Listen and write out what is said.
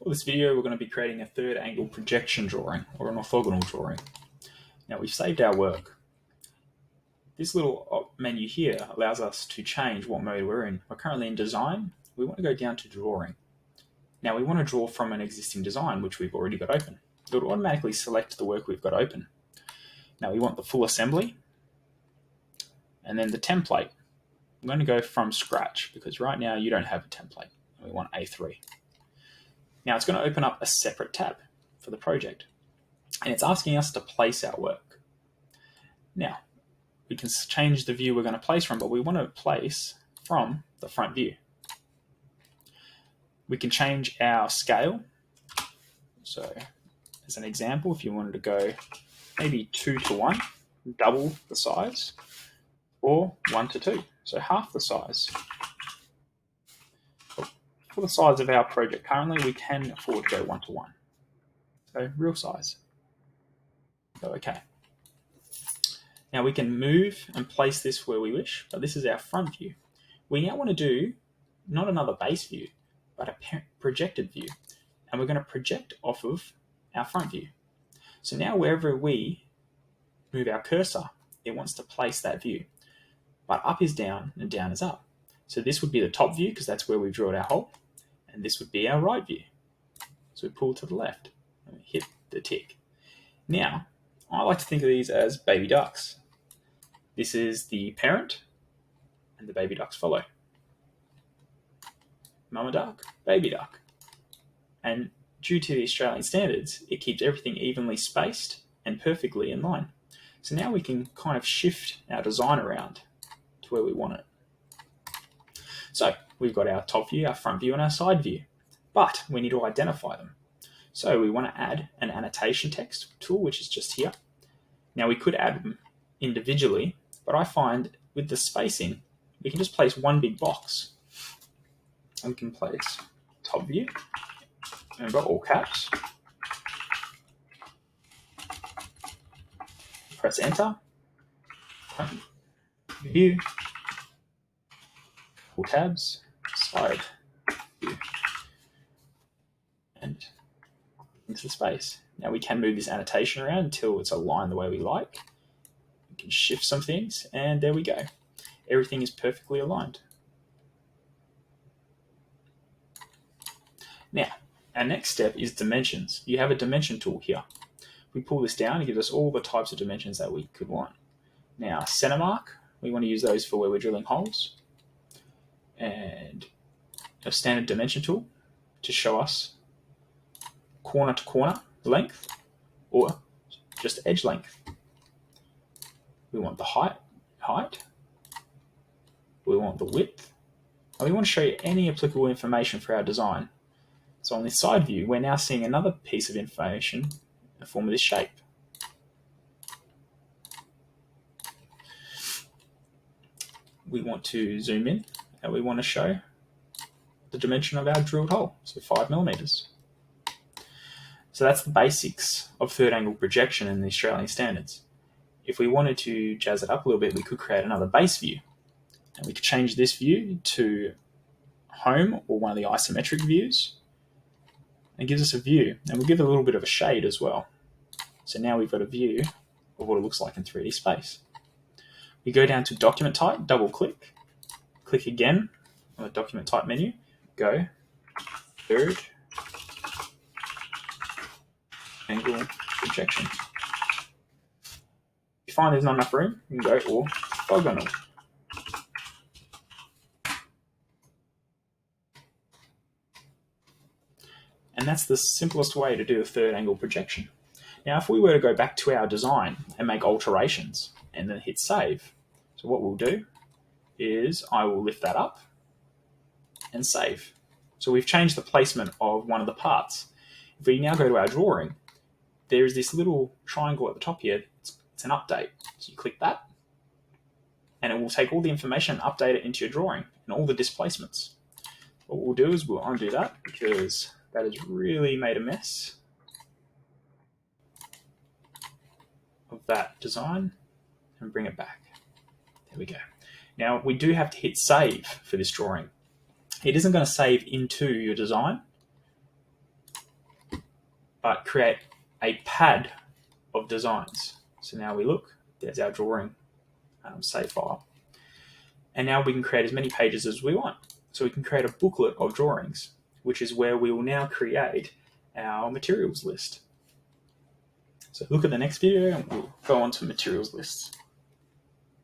For this video, we're going to be creating a third angle projection drawing, or an orthogonal drawing. Now we've saved our work. This little menu here allows us to change what mode we're in. We're currently in design. We want to go down to drawing. Now we want to draw from an existing design, which we've already got open. It will automatically select the work we've got open. Now we want the full assembly, and then the template. I'm going to go from scratch because right now you don't have a template. We want A3. Now it's going to open up a separate tab for the project, and it's asking us to place our work. Now we can change the view we're going to place from, but we want to place from the front view. We can change our scale. So as an example, if you wanted to go maybe 2:1, double the size, or 1:2, so half the size. For the size of our project currently, we can afford to go 1:1. So real size. So okay. Now we can move and place this where we wish, but this is our front view. We now want to do not another base view, but a projected view. And we're going to project off of our front view. So now wherever we move our cursor, it wants to place that view. But up is down and down is up. So this would be the top view because that's where we drilled our hole. And this would be our right view. So we pull to the left and we hit the tick. Now, I like to think of these as baby ducks. This is the parent and the baby ducks follow. Mama duck, baby duck. And due to the Australian standards, it keeps everything evenly spaced and perfectly in line. So now we can kind of shift our design around to where we want it. So we've got our top view, our front view, and our side view, but we need to identify them. So we want to add an annotation text tool, which is just here. Now we could add them individually, but I find with the spacing, we can just place one big box. And we can place top view, remember all caps, press enter, view, all tabs, side view, and into the space. Now we can move this annotation around until it's aligned the way we like. We can shift some things, and there we go. Everything is perfectly aligned. Now, our next step is dimensions. You have a dimension tool here. We pull this down, it gives us all the types of dimensions that we could want. Now, center mark, we want to use those for where we're drilling holes. And a standard dimension tool to show us corner to corner length or just edge length. We want the height. We want the width. And we want to show you any applicable information for our design. So on this side view, we're now seeing another piece of information in the form of this shape. We want to zoom in and we want to show the dimension of our drilled hole, so 5 millimeters. So that's the basics of third angle projection in the Australian standards. If we wanted to jazz it up a little bit, we could create another base view. And we could change this view to home or one of the isometric views. It gives us a view, and we'll give it a little bit of a shade as well. So now we've got a view of what it looks like in 3D space. We go down to document type, double click, click again on the document type menu, go third angle projection. If you find there's not enough room, you can go orthogonal. And that's the simplest way to do a third angle projection. Now, if we were to go back to our design and make alterations and then hit save, so what we'll do is I will lift that up and save. So we've changed the placement of one of the parts. If we now go to our drawing, there is this little triangle at the top here. It's an update. So you click that, and it will take all the information and update it into your drawing and all the displacements. What we'll do is we'll undo that because that has really made a mess of that design and bring it back. There we go. Now we do have to hit save for this drawing. It isn't going to save into your design. but create a pad of designs. So now we look, there's our drawing save file. And now we can create as many pages as we want. So we can create a booklet of drawings, which is where we will now create our materials list. So look at the next video and we'll go on to materials lists.